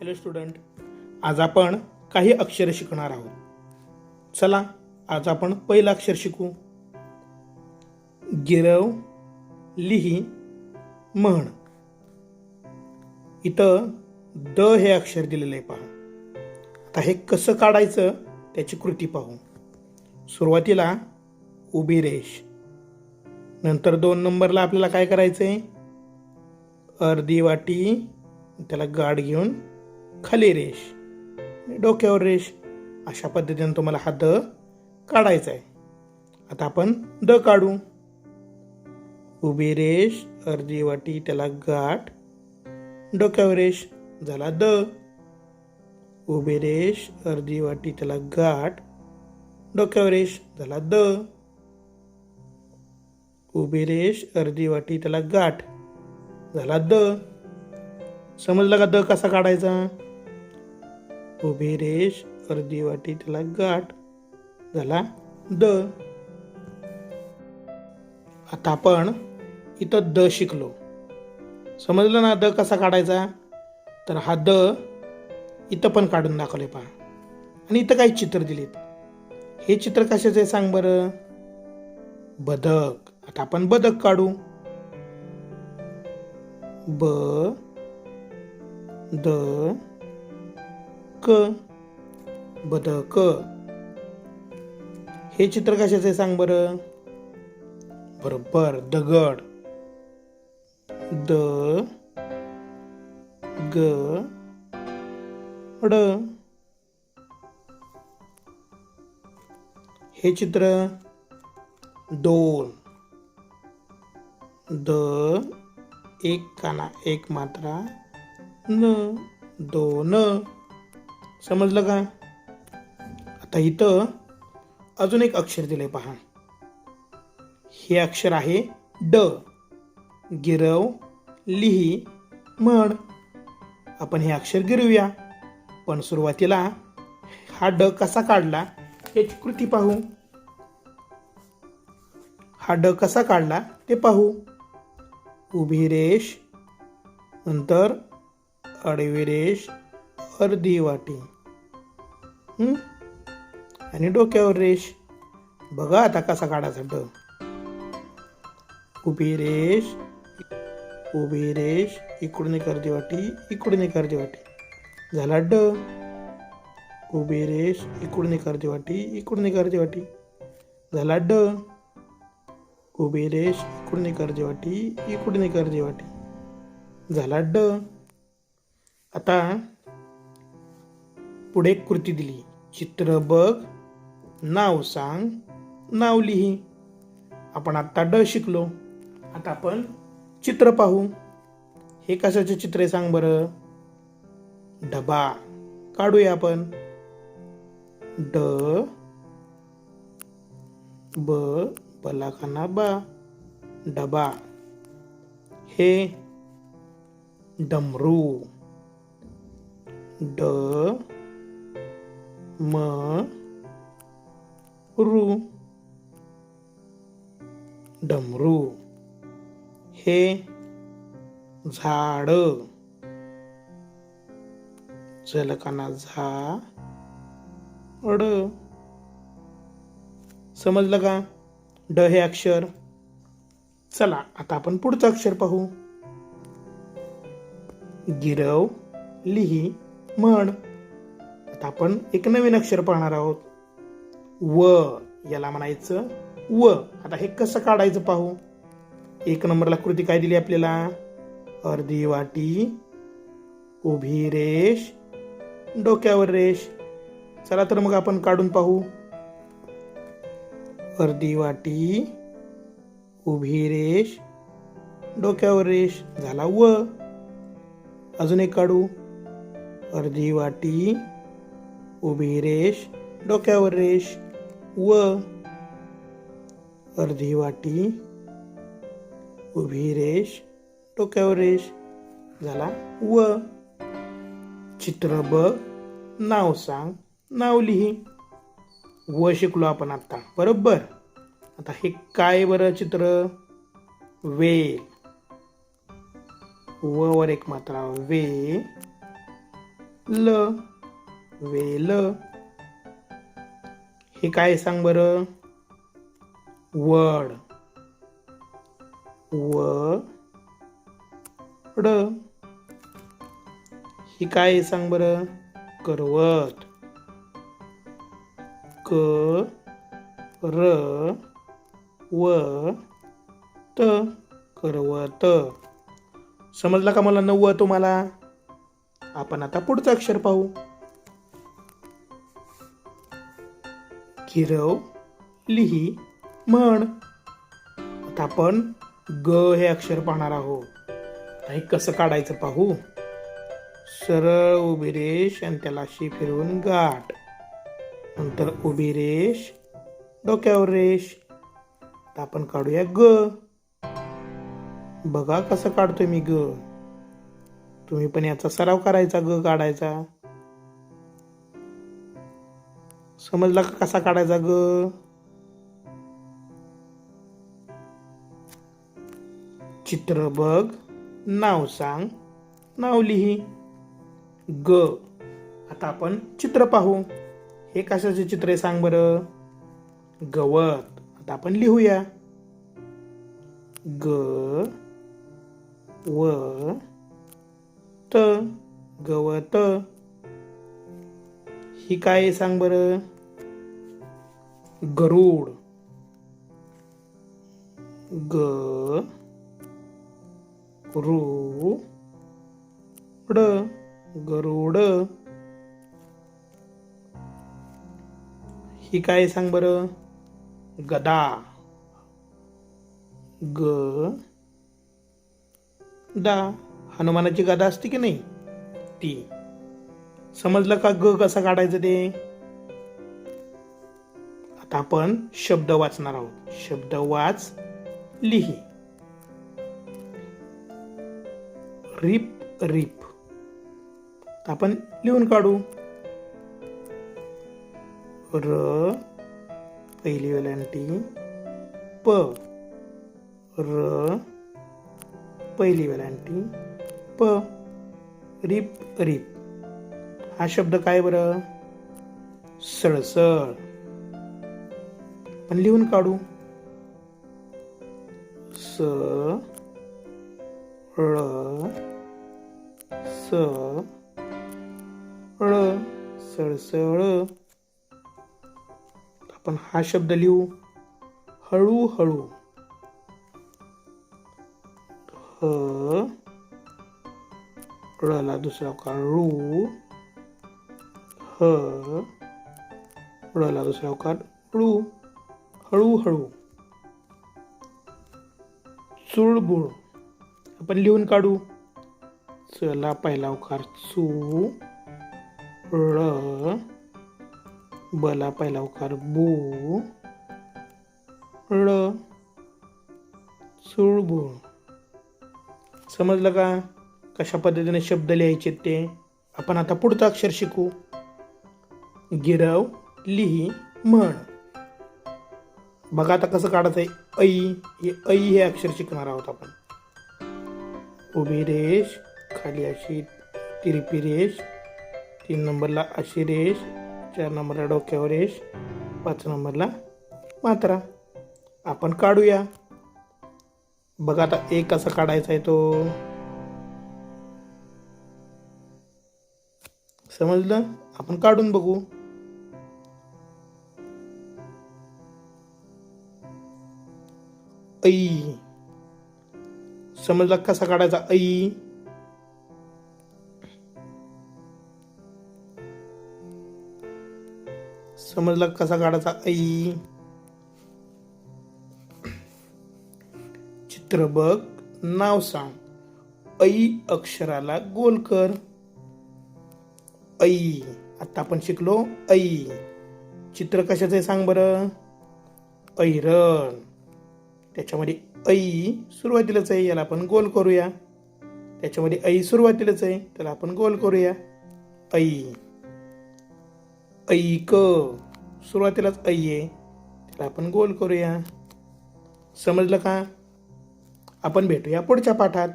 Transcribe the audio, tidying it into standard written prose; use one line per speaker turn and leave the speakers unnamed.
Hello student, आज आपण काही अक्षरे शिकणार आहोत. चला, आज आपण पहिलं अक्षर शिकू. गिरव लिही म्हण. इथं द हे अक्षर दिलेलं आहे पहा. आता हे कसं काढायचं त्याची कृती पाहू. सुरुवातीला उभी रेष, नंतर 2 नंबरला आपल्याला काय करायचंय, अर्धी वाटी, त्याला गाठ घेऊन खाली रेष, डोक्यावर रेष. अशा पद्धतीने तुम्हाला हा द काढायचा आहे. आता आपण द काढू. उभी रेष, अर्धी वाटी, त्याला गाठ, डोक्यावर रेष, झाला द. उभी रेष, अर्धी वाटी, त्याला गाठ, डोक्यावर रेष, झाला द. उभी रेष, अर्धी वाटी, त्याला गाठ, झाला द. समजलं का द कसा काढायचा? उभी रेष, अर्धी वाटी, त्याला गाठ, झाला द. आता आपण इथं द शिकलो. समजलं ना द कसा काढायचा? तर हा द इथं पण काढून दाखवले पहा. आणि इथं काही चित्र दिलेत. हे चित्र कशाचे सांग बरं? बदक. आता आपण बदक काढू. ब द क, बदक. हे चित्र कशाचे सांग बरं? बरोबर, दगड. द ग ड. हे चित्र 2. द एक काना एक मात्रा न, दोन. समजलं का? आता इथं अजून एक अक्षर दिले पहा. हे अक्षर आहे ड. गिरव लिही म्हण. आपण हे अक्षर गिरवूया, पण सुरुवातीला हा ड कसा काढला याची कृती पाहू. हा ड कसा काढला ते पाहू. उभी रेष, नंतर आडवी रेष, अर्धी वाटी, आणि डोक्यावर रेष. बघा आता कसा काढायचा ड. उभी रेष, उभी रेष, इकडून एक अर्धी वाटी, इकडून एक अर्धी वाटी, झाला ड. उभी रेष, इकडून एक अर्धी वाटी, इकडून एक अर्धी वाटी, झाला ड. उभी रेष, इकडून एक अर्धी वाटी, इकडून एक अर्धी वाटी, झाला ड. आता पुढे एक कृती दिली. चित्र बघ, नाव सांग, नाव लिही. आपण आता ड शिकलो. आता आपण चित्र पाहू. हे कशाचे चित्र आहे सांग बरं? डबा. काढूया आपण. ड ब, बला खाना बा, डबा. हे डमरू. ड म रू, डमरू. हे झाड. जलकाना झा ड. समजलं का ड हे अक्षर? चला आता आपण पुढचं अक्षर पाहू. गिरव लिही म्हण. आता आपण एक नवीन अक्षर पाहणार आहोत. व, याला म्हणायचं व. आता हे कसं काढायचं पाहू. 1 नंबरला कृती काय दिली आपल्याला? अर्धी वाटी, उभी रेष, डोक्यावर रेष. चला तर मग आपण काढून पाहू. अर्धी वाटी, उभी रेष, डोक्यावर रेष, झाला व. अजून एक काढू. अर्धी वाटी, उभी रेष, डोक्यावर रेष, व. अर्धी वाटी, उभी रेष, डोक्यावर रेष, झाला व. चित्र बघ, नाव सांग, नाव लिही. व शिकलो आपण आता, बरोबर. आता हे काय बरं चित्र? वेल. व वर एक मात्रा वे, ल, वेल. हे काय सांग बरं? वड, वड. ही काय सांग बरं? करवत, क, र, व, त, करवत. समजला का मला 9 तुम्हाला? आपण आता पुढचं अक्षर पाहू. गिरव, लिही, म्हण. आता आपण ग हे अक्षर पाहणार आहोत. हे कसं काढायचं पाहू. सरळ उभी रेष आणि त्याला अशी फिरवून गाठ. नंतर उभी रेष, डोक्यावर रेष. आता आपण काढूया ग. बघा कसं काढतोय मी ग. तुम्ही पण याचा सराव करायचा ग काढायचा. समजला का कसा काढायचा ग? चित्र बघ, नाव सांग, नाव लिही. ग. आता आपण चित्र पाहू. हे कशाचे चित्र आहे सांग बरं? गवत. आता आपण लिहूया. ग, व, त, गवत. ही काय आहे सांग बरं? गरुड. ग, रू, ड, गरुड. ही काय सांग बरं? गदा. ग, दा. हनुमानाची गदा असते की नाही ती. समजलं का ग कसं काढायचं ते? आता आपण शब्द वाचणार आहोत. शब्द वाच, लिही. रिप, रिप. आपण लिहून काढू. र, पहिली वेलांटी, प, र, पहिली वेलांटी, प, रिप, रिप. हा शब्द काय बरं? सळसळ. आपण लिहून काढू. स, ळ, स, ळ, सळसळ. आपण हा शब्द लिहू. हळूहळू. ह, ळला दुसरा उकार रू, ह, ळला दुसरा उकार ळू. हळूहळू. चुळबुळ. आपण लिहून काढू. चला पहिला उकार चू, ळ, बला पहिला उकार बू, ळ, चुळबुळ. समजलं का कशा पद्धतीने शब्द लिहायचे ते? आपण आता पुढचं अक्षर शिकू. गिरव, लिही, म्हण. बघा आता कसं काढायचं आहे. ऐ हे अक्षर शिकणार आहोत आपण. उभी रेष, खाली अशी तिरपी रेष, 3 नंबरला अशी रेष, 4 नंबरला डोक्यावर रेष, 5 नंबरला मात्रा. आपण काढूया. बघा आता ए कसा काढायचा आहे तो. समजलं? आपण काढून बघू. ऐ. समजला कसा काढायचा ऐ? समजला कसा काढायचा ऐ? चित्र बघ, नाव सांग. ऐ अक्षराला गोल कर. ऐ. आता आपण शिकलो ऐ. चित्र कशाचं आहे सांग बरं? ऐरण. त्याच्यामध्ये ऐ सुरुवातीलाच आहे, याला आपण गोल करूया. त्याच्यामध्ये ऐ सुरुवातीलाच आहे, त्याला आपण गोल करूया. ऐ. ऐक. सुरुवातीलाच ऐ आहे, त्याला आपण गोल करूया. समजलं का? आपण भेटूया पुढच्या पाठात.